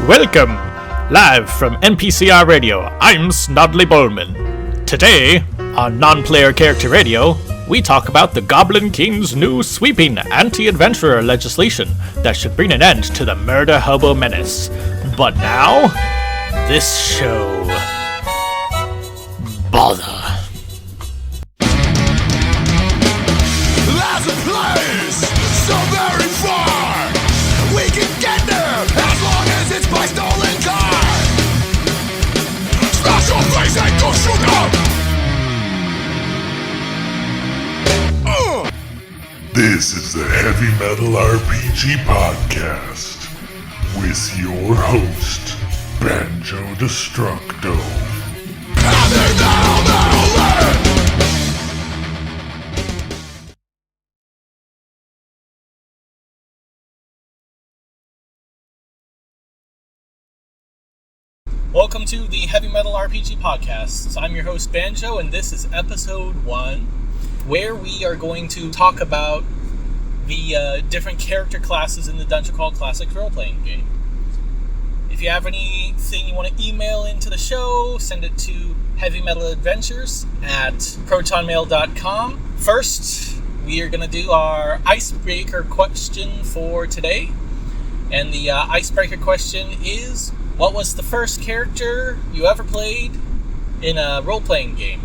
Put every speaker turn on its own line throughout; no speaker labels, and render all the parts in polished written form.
Welcome! Live from NPCR Radio, I'm Snodley Bowman. Today, on Non-Player Character Radio, we talk about the Goblin King's new sweeping anti-adventurer legislation that should bring an end to the murder hobo menace. But now, this show... Bother.
There's a place so very far. We can get there as long as it's by stolen car. Smash your face and go shoot up.
This is the Heavy Metal RPG Podcast with your host, Banjo Destructo.
Welcome to the Heavy Metal RPG Podcast. I'm your host Banjo, and this is episode 1, where we are going to talk about the different character classes in the Dungeon Crawl Classics role-playing game. If you have anything you want to email into the show, send it to heavymetaladventures@protonmail.com. First, we are going to do our icebreaker question for today. And the icebreaker question is, what was the first character you ever played in a role-playing game?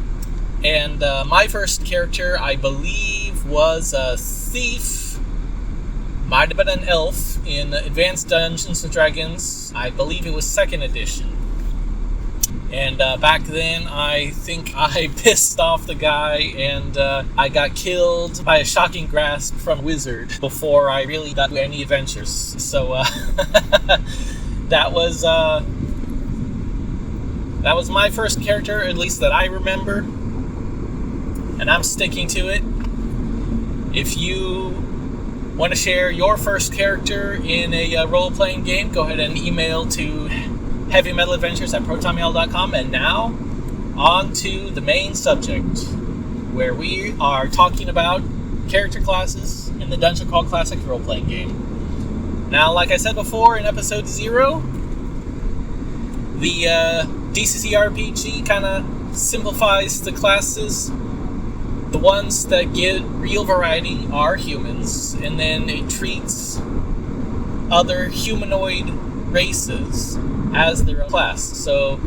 And my first character, I believe, was a thief. Might have been an elf in Advanced Dungeons & Dragons. I believe it was 2nd edition. And back then, I think I pissed off the guy, and I got killed by a shocking grasp from Wizard before I really got to any adventures. So that was my first character, at least that I remember, and I'm sticking to it. If you want to share your first character in a role-playing game, go ahead and email to heavymetaladventures@protonmail.com. And now, on to the main subject, where we are talking about character classes in the Dungeon Crawl Classics role-playing game. Now, like I said before in episode 0, the DCC RPG kind of simplifies the classes. The ones that get real variety are humans, and then it treats other humanoid races as their own class. So,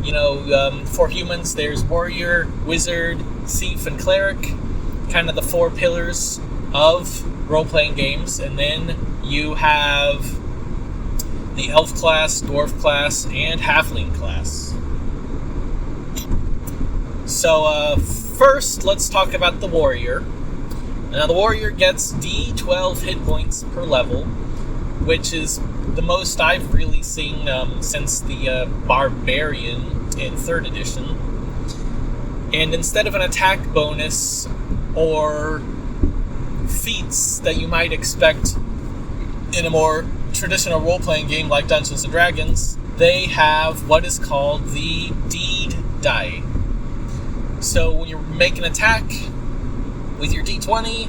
for humans, there's warrior, wizard, thief, and cleric, kind of the 4 pillars of role-playing games. And then you have the elf class, dwarf class, and halfling class. So, first, let's talk about the warrior. Now, the warrior gets D12 hit points per level, which is the most I've really seen since the barbarian in 3rd edition. And instead of an attack bonus or feats that you might expect in a more traditional role-playing game like Dungeons & Dragons, they have what is called the deed die. So when you make an attack with your d20,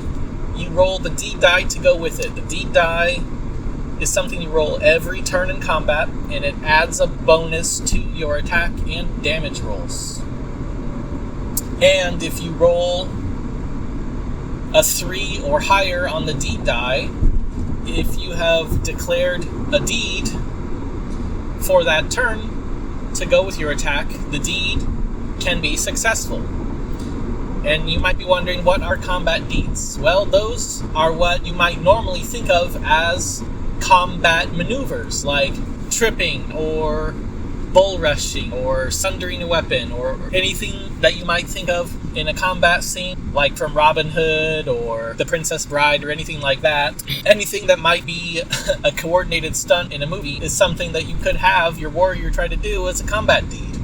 you roll the deed die to go with it. The deed die is something you roll every turn in combat, and it adds a bonus to your attack and damage rolls. And if you roll a 3 or higher on the deed die, if you have declared a deed for that turn to go with your attack, the deed can be successful. And you might be wondering, what are combat deeds? Well, those are what you might normally think of as combat maneuvers, like tripping or bull rushing or sundering a weapon, or anything that you might think of in a combat scene, like from Robin Hood or The Princess Bride or anything like that. Anything that might be a coordinated stunt in a movie is something that you could have your warrior try to do as a combat deed.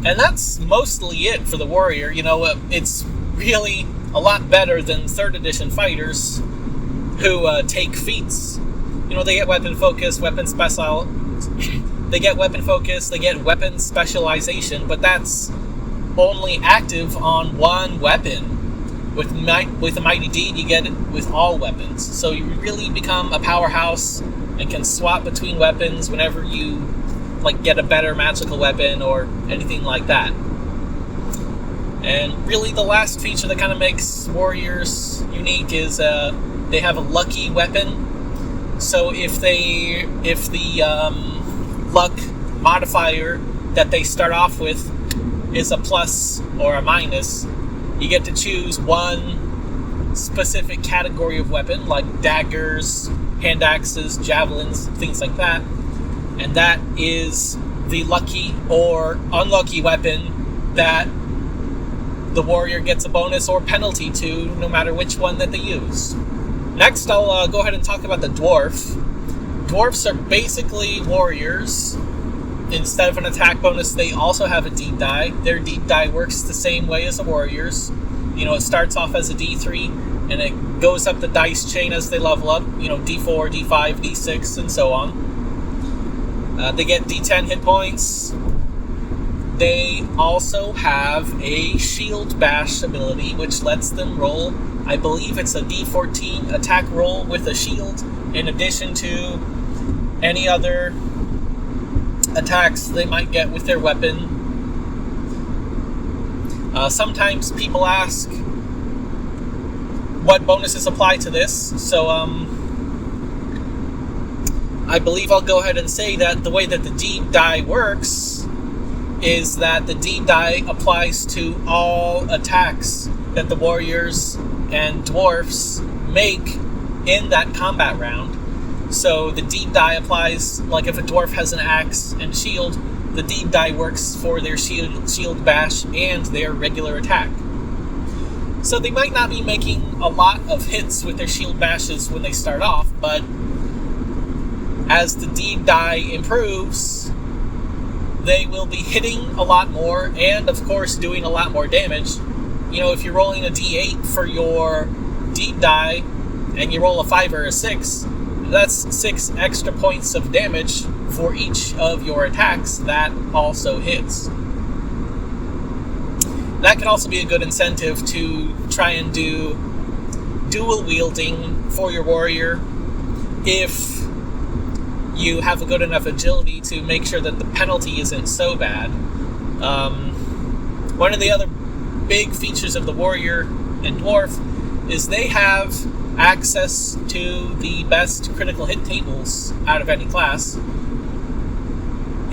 And that's mostly it for the warrior. It's really a lot better than 3rd edition fighters who take feats. They get weapon focus, weapon special. They get weapon focus, they get weapon specialization, but that's only active on one weapon. With a Mighty Deed, you get it with all weapons. So you really become a powerhouse and can swap between weapons whenever you get a better magical weapon or anything like that. And really the last feature that kind of makes warriors unique is they have a lucky weapon. So if the luck modifier that they start off with is a plus or a minus, you get to choose one specific category of weapon, like daggers, hand axes, javelins, things like that. And that is the lucky or unlucky weapon that the warrior gets a bonus or penalty to, no matter which one that they use. Next, I'll go ahead and talk about the dwarf. Dwarfs are basically warriors. Instead of an attack bonus, they also have a deep die. Their deep die works the same way as the warriors. It starts off as a D3, and it goes up the dice chain as they level up. D4, D5, D6, and so on. They get D10 hit points. They also have a shield bash ability, which lets them roll, I believe it's a D14 attack roll with a shield, in addition to any other attacks they might get with their weapon. Sometimes people ask what bonuses apply to this, so I believe I'll go ahead and say that the way that the deep die works is that the deep die applies to all attacks that the warriors and dwarfs make in that combat round. So the deep die applies, like if a dwarf has an axe and shield, the deep die works for their shield bash and their regular attack. So they might not be making a lot of hits with their shield bashes when they start off, but as the deep die improves, they will be hitting a lot more and, of course, doing a lot more damage. If you're rolling a D8 for your deep die and you roll a 5 or a 6, that's 6 extra points of damage for each of your attacks that also hits. That can also be a good incentive to try and do dual wielding for your warrior if you have a good enough agility to make sure that the penalty isn't so bad. One of the other big features of the warrior and dwarf is they have access to the best critical hit tables out of any class.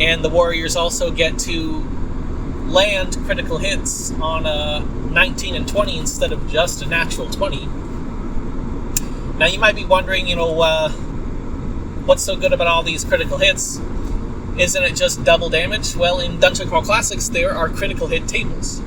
And the warriors also get to land critical hits on a 19 and 20 instead of just a natural 20. Now you might be wondering, what's so good about all these critical hits? Isn't it just double damage? Well, in Dungeon Crawl Classics, there are critical hit tables.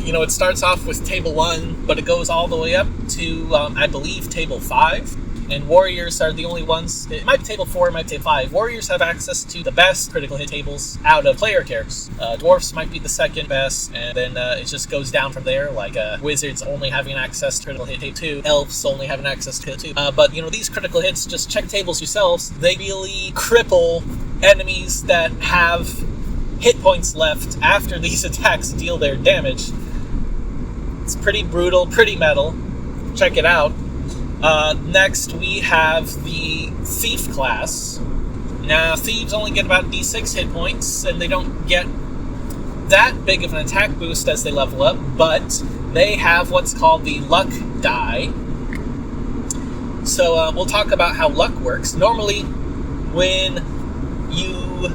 It starts off with table 1, but it goes all the way up to, I believe, table 5. And warriors are the only ones. It might be table 4, it might be table 5. Warriors have access to the best critical hit tables out of player characters. Dwarfs might be the second best, and then it just goes down from there, like wizards only having access to critical hit table 2, elves only having access to table 2. But these critical hits, just check tables yourselves, they really cripple enemies that have hit points left after these attacks deal their damage. It's pretty brutal, pretty metal. Check it out. Next, we have the Thief class. Now, Thieves only get about D6 hit points, and they don't get that big of an attack boost as they level up, but they have what's called the Luck die. So, we'll talk about how luck works. Normally, when you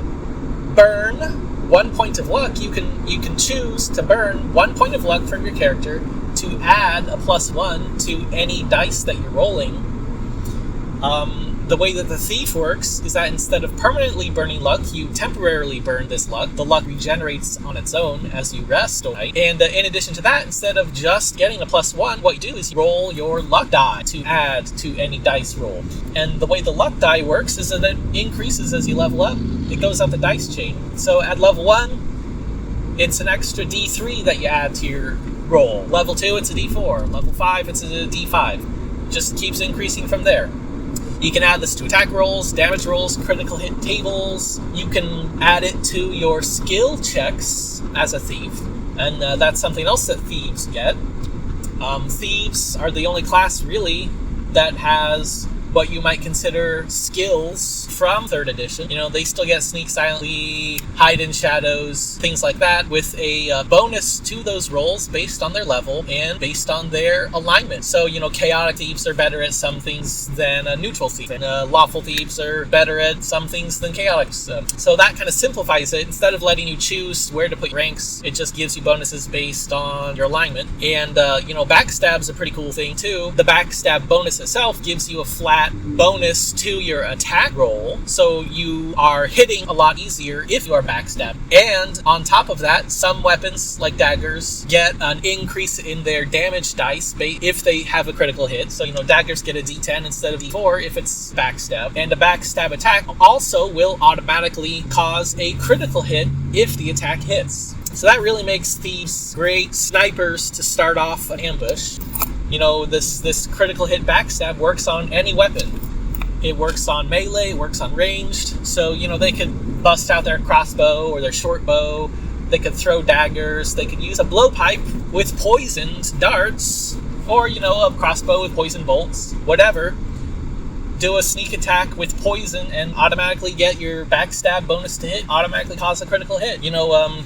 burn 1 point of luck, you can choose to burn 1 point of luck from your character to add a +1 to any dice that you're rolling. The way that the Thief works is that instead of permanently burning luck, you temporarily burn this luck. The luck regenerates on its own as you rest overnight. And in addition to that, instead of just getting a +1, what you do is you roll your luck die to add to any dice roll. And the way the luck die works is that it increases as you level up. It goes up the dice chain. So at level 1, it's an extra D3 that you add to your roll. Level 2, it's a D4. Level 5, it's a D5. Just keeps increasing from there. You can add this to attack rolls, damage rolls, critical hit tables. You can add it to your skill checks as a thief, and that's something else that thieves get. Thieves are the only class, really, that has what you might consider skills from 3rd edition. They still get sneak silently, hide in shadows, things like that, with a bonus to those rolls based on their level and based on their alignment. So, chaotic thieves are better at some things than neutral thieves, and lawful thieves are better at some things than chaotic. So that kind of simplifies it. Instead of letting you choose where to put your ranks, it just gives you bonuses based on your alignment. And, backstab's a pretty cool thing too. The backstab bonus itself gives you a flat bonus to your attack roll, so you are hitting a lot easier if you are backstabbed. And on top of that, some weapons, like daggers, get an increase in their damage dice if they have a critical hit. So, daggers get a d10 instead of d4 if it's backstab. And a backstab attack also will automatically cause a critical hit if the attack hits. So that really makes thieves great snipers to start off an ambush. This critical hit backstab works on any weapon. It works on melee, it works on ranged. So, they could bust out their crossbow or their short bow. They could throw daggers. They could use a blowpipe with poisoned darts, or, a crossbow with poisoned bolts, whatever. Do a sneak attack with poison and automatically get your backstab bonus to hit, automatically cause a critical hit.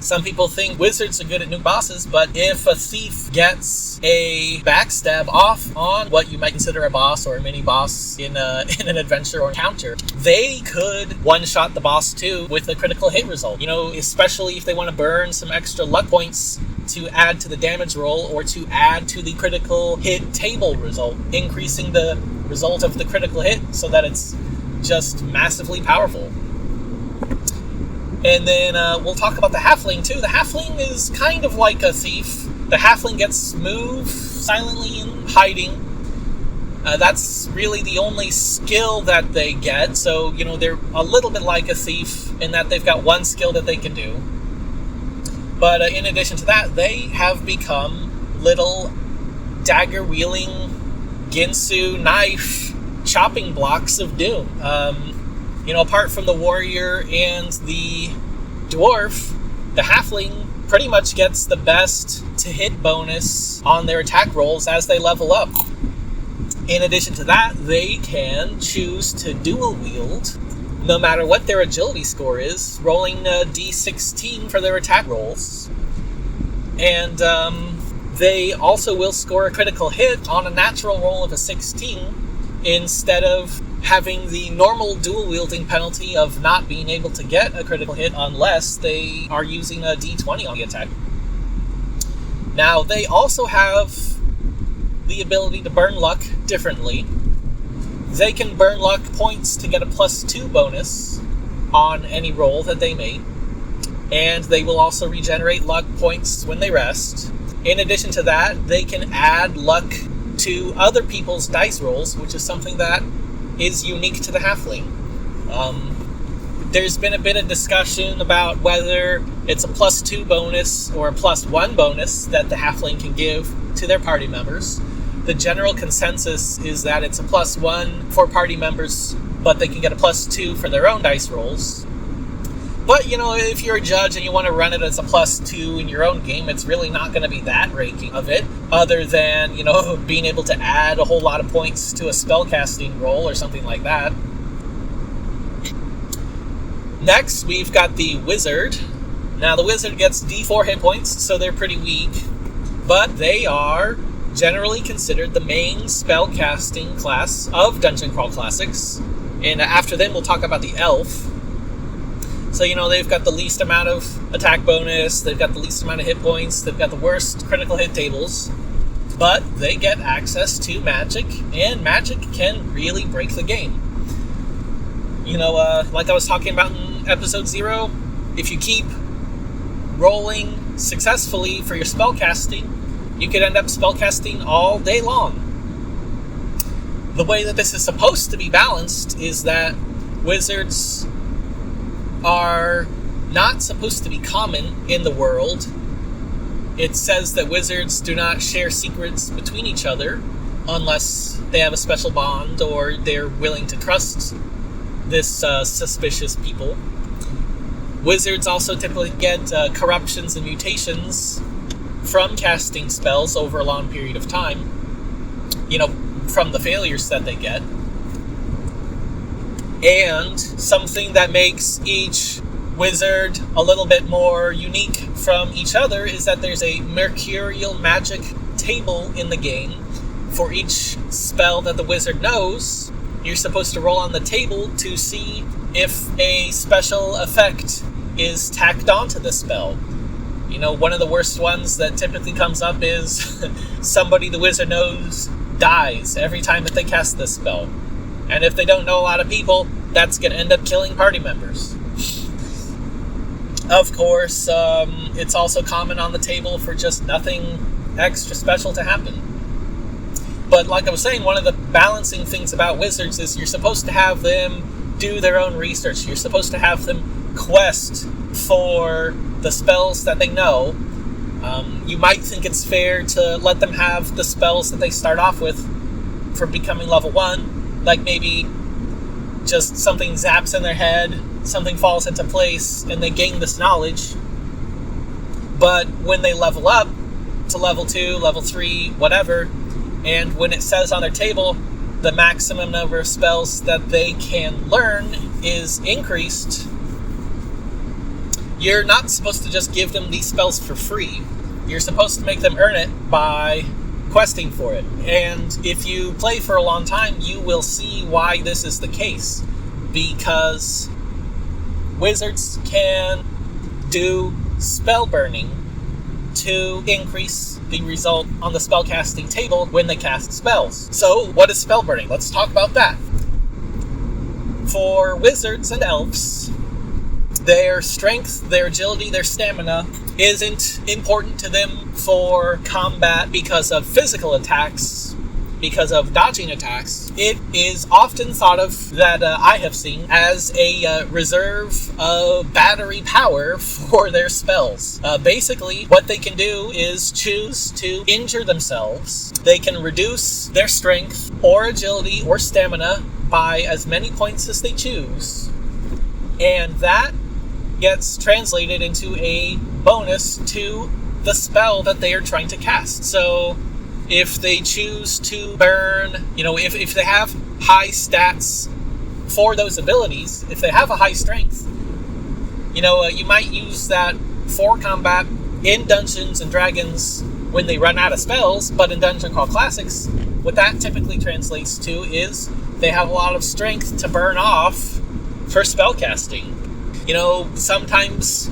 Some people think wizards are good at nuke bosses, but if a thief gets a backstab off on what you might consider a boss or a mini boss in an adventure or encounter, they could one-shot the boss too with a critical hit result. Especially if they want to burn some extra luck points to add to the damage roll or to add to the critical hit table result, increasing the result of the critical hit so that it's just massively powerful. And then we'll talk about the halfling too. The halfling is kind of like a thief. The halfling gets move silently and hiding. That's really the only skill that they get. So, they're a little bit like a thief in that they've got one skill that they can do. But in addition to that, they have become little dagger-wielding Ginsu knife chopping blocks of doom. Apart from the warrior and the dwarf, the halfling pretty much gets the best to hit bonus on their attack rolls as they level up. In addition to that, they can choose to dual wield no matter what their agility score is, rolling a d16 for their attack rolls. And they also will score a critical hit on a natural roll of a 16 instead of having the normal dual wielding penalty of not being able to get a critical hit unless they are using a d20 on the attack. Now, they also have the ability to burn luck differently. They can burn luck points to get a +2 bonus on any roll that they make, and they will also regenerate luck points when they rest. In addition to that, they can add luck to other people's dice rolls, which is something that is unique to the halfling. There's been a bit of discussion about whether it's a +2 bonus or a +1 bonus that the halfling can give to their party members. The general consensus is that it's a +1 for party members, but they can get a +2 for their own dice rolls. But, if you're a judge and you want to run it as a +2 in your own game, it's really not going to be that ranking of it, other than, being able to add a whole lot of points to a spellcasting roll or something like that. Next, we've got the wizard. Now, the wizard gets d4 hit points, so they're pretty weak, but they are generally considered the main spellcasting class of Dungeon Crawl Classics. And after them, we'll talk about the elf. So, they've got the least amount of attack bonus, they've got the least amount of hit points, they've got the worst critical hit tables, but they get access to magic, and magic can really break the game. Like I was talking about in episode 0, if you keep rolling successfully for your spellcasting, you could end up spellcasting all day long. The way that this is supposed to be balanced is that wizards are not supposed to be common in the world. It says that wizards do not share secrets between each other unless they have a special bond or they're willing to trust this suspicious people. Wizards also typically get corruptions and mutations from casting spells over a long period of time, from the failures that they get. And something that makes each wizard a little bit more unique from each other is that there's a mercurial magic table in the game. For each spell that the wizard knows, you're supposed to roll on the table to see if a special effect is tacked onto the spell. You know, one of the worst ones that typically comes up is somebody the wizard knows dies every time that they cast this spell. And if they don't know a lot of people, that's going to end up killing party members. Of course, it's also common on the table for just nothing extra special to happen. But like I was saying, one of the balancing things about wizards is you're supposed to have them do their own research. You're supposed to have them quest for the spells that they know. You might think it's fair to let them have the spells that they start off with for becoming level 1, like maybe just something zaps in their head, something falls into place, and they gain this knowledge. But when they level up to level 2, level 3, whatever, and when it says on their table the maximum number of spells that they can learn is increased, you're not supposed to just give them these spells for free. You're supposed to make them earn it by questing for it. And if you play for a long time, you will see why this is the case. Because wizards can do spell burning to increase the result on the spellcasting table when they cast spells. So, what is spell burning? Let's talk about that. For wizards and elves, their strength, their agility, their stamina isn't important to them for combat because of physical attacks, because of dodging attacks. It is often thought of, that I have seen, as a reserve of battery power for their spells. Basically, what they can do is choose to injure themselves. They can reduce their strength or agility or stamina by as many points as they choose, and that gets translated into a bonus to the spell that they are trying to cast. So if they choose to burn, if they have high stats for those abilities, if they have a high strength, you might use that for combat in Dungeons and Dragons when they run out of spells, but in Dungeon Crawl Classics, what that typically translates to is they have a lot of strength to burn off for spellcasting. Sometimes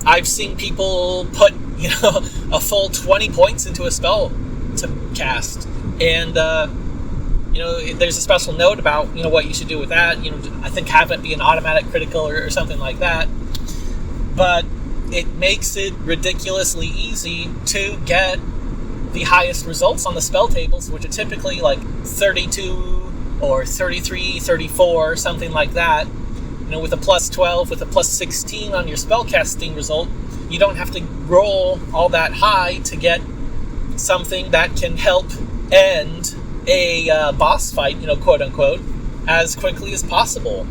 I've seen people put, a full 20 points into a spell to cast. And, there's a special note about, what you should do with that. I think have it be an automatic critical or something like that. But it makes it ridiculously easy to get the highest results on the spell tables, which are typically like 32 or 33, 34, something like that. With a plus 12, with a plus 16 on your spellcasting result, you don't have to roll all that high to get something that can help end a boss fight, quote unquote, as quickly as possible.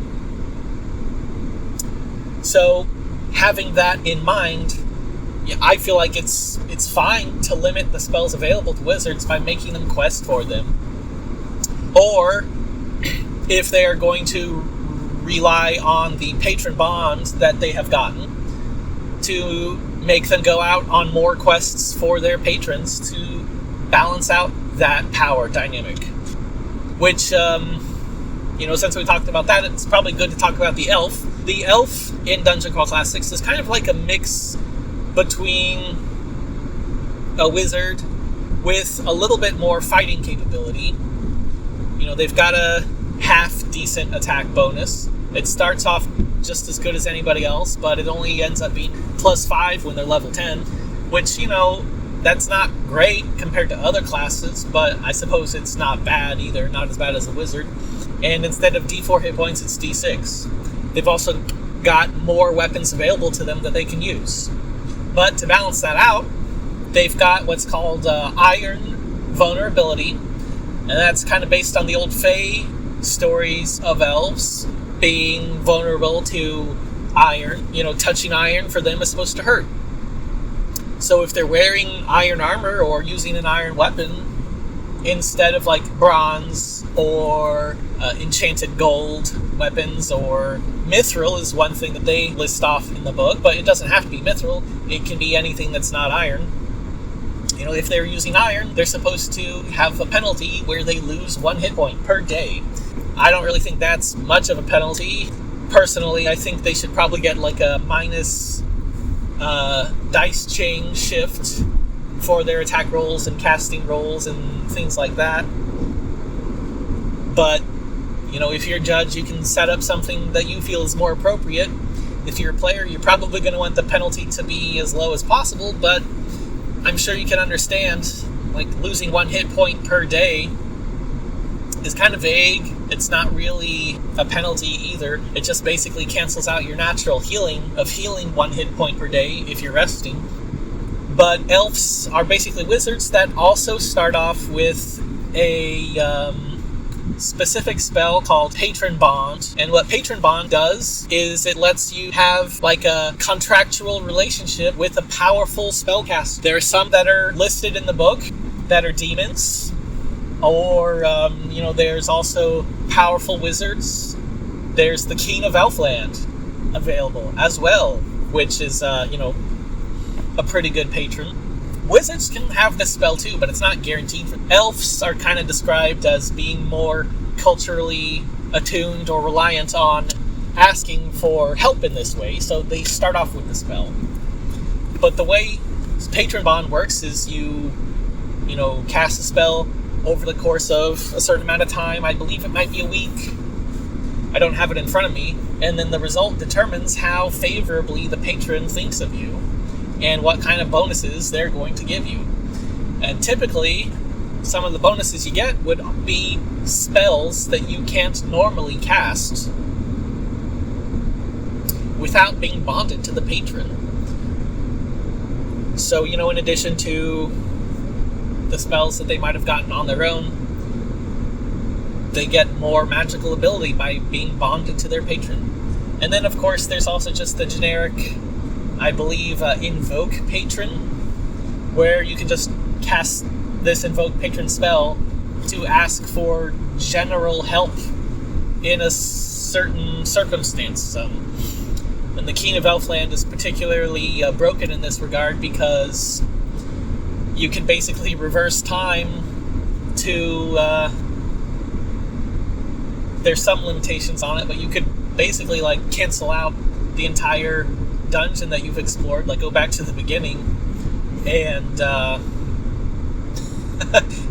So, having that in mind, I feel like it's fine to limit the spells available to wizards by making them quest for them. Or, if they are going to rely on the patron bond that they have gotten, to make them go out on more quests for their patrons to balance out that power dynamic. Which, since we talked about that, it's probably good to talk about the elf. The elf in Dungeon Crawl Classics is kind of like a mix between a wizard with a little bit more fighting capability. They've got a half-decent attack bonus. It starts off just as good as anybody else, but it only ends up being plus 5 when they're level 10, which, that's not great compared to other classes, but I suppose it's not bad either, not as bad as a wizard. And instead of D4 hit points, it's D6. They've also got more weapons available to them that they can use. But to balance that out, they've got what's called Iron Vulnerability, and that's kind of based on the old Fae stories of elves being vulnerable to iron. Touching iron for them is supposed to hurt. So if they're wearing iron armor or using an iron weapon, instead of like bronze or enchanted gold weapons, or mithril is one thing that they list off in the book, but it doesn't have to be mithril. It can be anything that's not iron. You know, if they're using iron, they're supposed to have a penalty where they lose 1 hit point per day. I don't really think that's much of a penalty. Personally, I think they should probably get like a minus dice chain shift for their attack rolls and casting rolls and things like that. But, you know, if you're a judge, you can set up something that you feel is more appropriate. If you're a player, you're probably going to want the penalty to be as low as possible, but I'm sure you can understand, like, losing 1 hit point per day is kind of vague. It's not really a penalty either. It just basically cancels out your natural healing of healing 1 hit point per day if you're resting. But elves are basically wizards that also start off with a specific spell called Patron Bond. And what Patron Bond does is it lets you have like a contractual relationship with a powerful spellcaster. There are some that are listed in the book that are demons, or you know, there's also powerful wizards. There's the King of Elfland available as well, which is you know, a pretty good patron. Wizards can have this spell too, but it's not guaranteed. Elves are kind of described as being more culturally attuned or reliant on asking for help in this way, so they start off with the spell. But the way Patron Bond works is you know, cast a spell over the course of a certain amount of time. I believe it might be a week. I don't have it in front of me. And then the result determines how favorably the patron thinks of you and what kind of bonuses they're going to give you. And typically, some of the bonuses you get would be spells that you can't normally cast without being bonded to the patron. So, you know, in addition to the spells that they might have gotten on their own, they get more magical ability by being bonded to their patron. And then, of course, there's also just the generic, I believe, Invoke Patron, where you can just cast this Invoke Patron spell to ask for general help in a certain circumstance. And the King of Elfland is particularly broken in this regard because you can basically reverse time to... there's some limitations on it, but you could basically, like, cancel out the entire dungeon that you've explored, like go back to the beginning and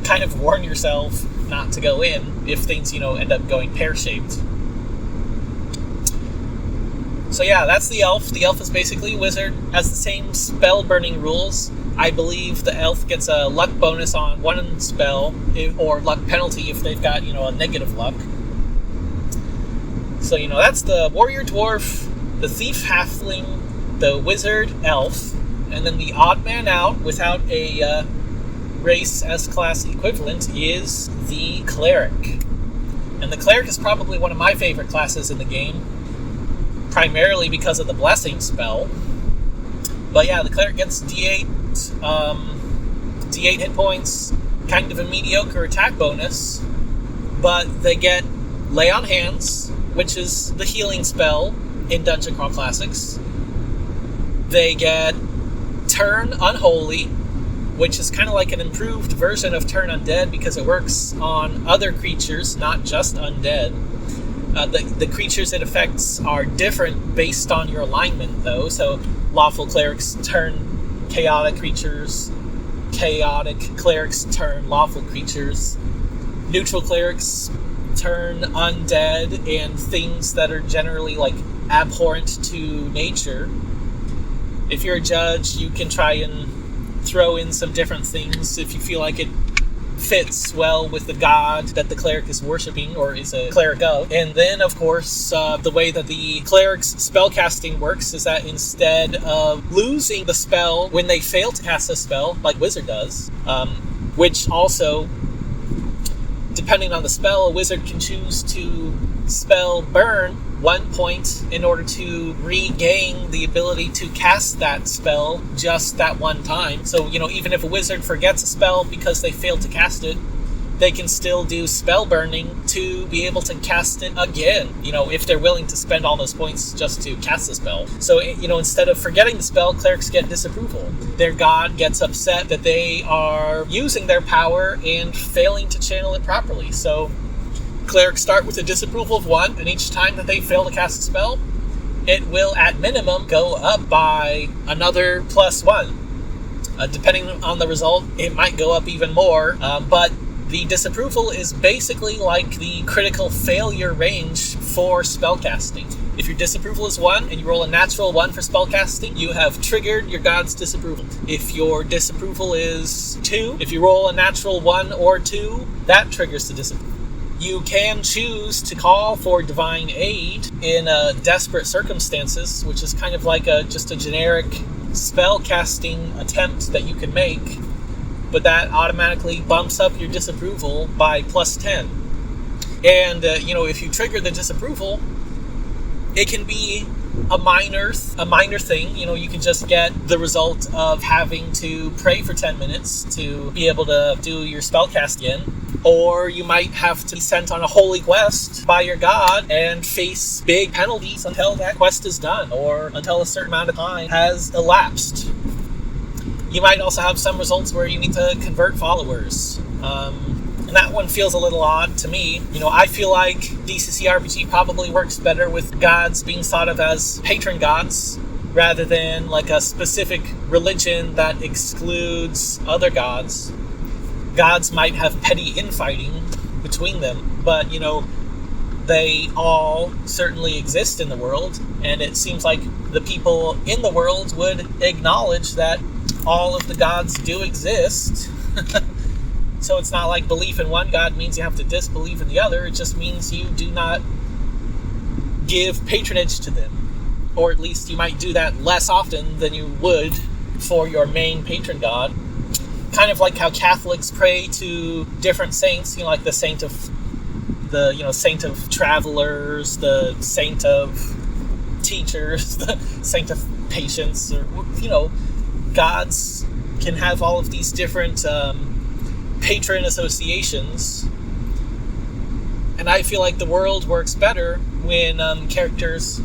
kind of warn yourself not to go in if things, you know, end up going pear-shaped. So yeah, that's the elf. The elf is basically a wizard, has the same spell burning rules. I believe the elf gets a luck bonus on one spell, or luck penalty if they've got, you know, a negative luck. So, you know, that's the warrior dwarf, the thief halfling, the wizard elf, and then the odd man out without a race S-class equivalent is the cleric. And the cleric is probably one of my favorite classes in the game, primarily because of the blessing spell. But yeah, the cleric gets D8 hit points, kind of a mediocre attack bonus, but they get Lay on Hands, which is the healing spell in Dungeon Crawl Classics. They get Turn Unholy, which is kind of like an improved version of Turn Undead because it works on other creatures, not just undead. The creatures it affects are different based on your alignment, though. So lawful clerics turn chaotic creatures, chaotic clerics turn lawful creatures, neutral clerics turn undead and things that are generally, like, abhorrent to nature. If you're a judge, you can try and throw in some different things if you feel like it fits well with the god that the cleric is worshipping or is a cleric of. And then, of course, the way that the cleric's spellcasting works is that instead of losing the spell when they fail to cast a spell, like Wizard does, which also, depending on the spell, a wizard can choose to spell Burn 1 point in order to regain the ability to cast that spell just that one time. So, you know, even if a wizard forgets a spell because they failed to cast it, they can still do spell burning to be able to cast it again, if they're willing to spend all those points just to cast the spell. So, instead of forgetting the spell, clerics get disapproval. Their god gets upset that they are using their power and failing to channel it properly. So, clerics start with a disapproval of 1, and each time that they fail to cast a spell, it will, at minimum, go up by another +1. Depending on the result, it might go up even more, but the disapproval is basically like the critical failure range for spellcasting. If your disapproval is 1 and you roll a natural 1 for spellcasting, you have triggered your god's disapproval. If your disapproval is 2, if you roll a natural 1 or 2, that triggers the disapproval. You can choose to call for divine aid in desperate circumstances, which is kind of like just a generic spellcasting attempt that you can make, but that automatically bumps up your disapproval by +10. And if you trigger the disapproval, it can be a minor thing. You can just get the result of having to pray for 10 minutes to be able to do your spellcast again. Or you might have to be sent on a holy quest by your god and face big penalties until that quest is done, or until a certain amount of time has elapsed. You might also have some results where you need to convert followers. And that one feels a little odd to me. I feel like DCC RPG probably works better with gods being thought of as patron gods, rather than like a specific religion that excludes other gods. Gods might have petty infighting between them, but, they all certainly exist in the world, and it seems like the people in the world would acknowledge that all of the gods do exist. So it's not like belief in one god means you have to disbelieve in the other. It just means you do not give patronage to them. Or at least you might do that less often than you would for your main patron god. Kind of like how Catholics pray to different saints, like the saint of travelers, the saint of teachers, the saint of patience, or gods can have all of these different patron associations. And I feel like the world works better when characters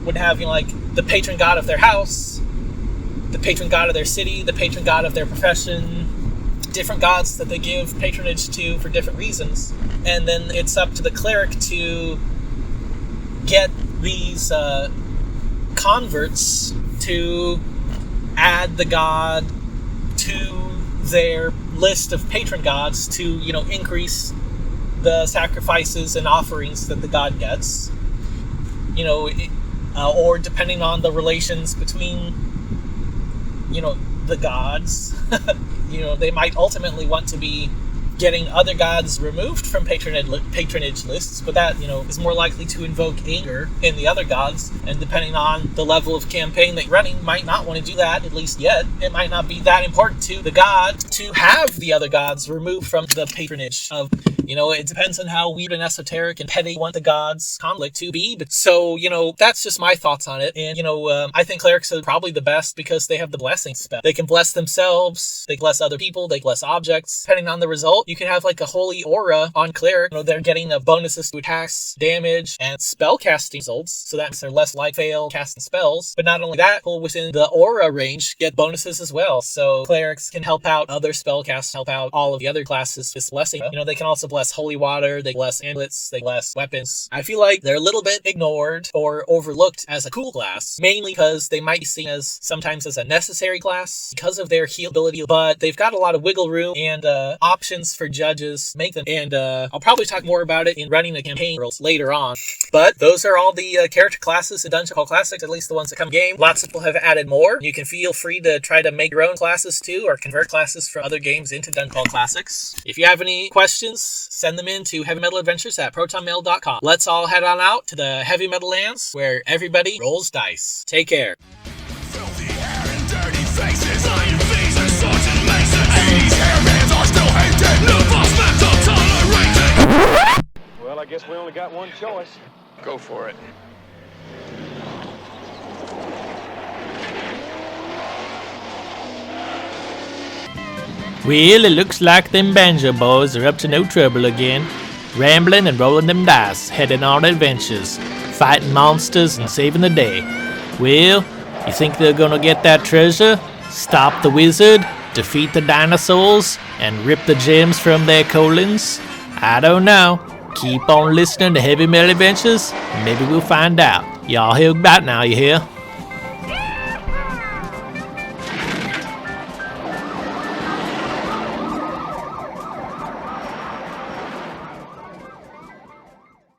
would have the patron god of their house, the patron god of their city, the patron god of their profession, different gods that they give patronage to for different reasons. And then it's up to the cleric to get these converts to add the god to their list of patron gods to, increase the sacrifices and offerings that the god gets. Or depending on the relations between the gods, they might ultimately want to be getting other gods removed from patronage lists, but that, is more likely to invoke anger in the other gods, and depending on the level of campaign that you're running, might not want to do that, at least yet. It might not be that important to the god to have the other gods removed from the patronage of, it depends on how weird and esoteric and petty you want the gods' conflict to be. But so, that's just my thoughts on it. And, I think clerics are probably the best because they have the blessing spell. They can bless themselves, they bless other people, they bless objects. Depending on the result, you can have a holy aura on cleric. They're getting bonuses to attacks, damage, and spell casting results. So that means they're less like fail casting spells. But not only that, people within the aura range get bonuses as well. So clerics can help out other spellcasts, help out all of the other classes with blessing. They can also bless holy water, they bless amulets, they bless weapons. I feel like they're a little bit ignored or overlooked as a cool class, mainly because they might be seen as sometimes as a necessary class because of their heal ability, but they've got a lot of wiggle room and options for judges make them. And I'll probably talk more about it in running the campaign later on. But those are all the character classes in Dungeon Call Classics, at least the ones that come game. Lots of people have added more. You can feel free to try to make your own classes too, or convert classes from other games into Dungeon Call Classics. If you have any questions, send them in to heavymetaladventures@protonmail.com. Let's all head on out to the Heavy Metal Lands, where everybody rolls dice. Take care.
Filthy hair and dirty faces, iron fiends and swords and maces. 80s hairbands are still hated, no boss left tolerated.
Well, I guess we only got one choice.
Go for it.
Well, it looks like them Banjo boys are up to no trouble again. Rambling and rolling them dice, heading on adventures, fighting monsters and saving the day. Well, you think they're gonna get that treasure, stop the wizard, defeat the dinosaurs, and rip the gems from their colons? I don't know. Keep on listening to Heavy Metal Adventures, and maybe we'll find out. Y'all hear about now, you hear?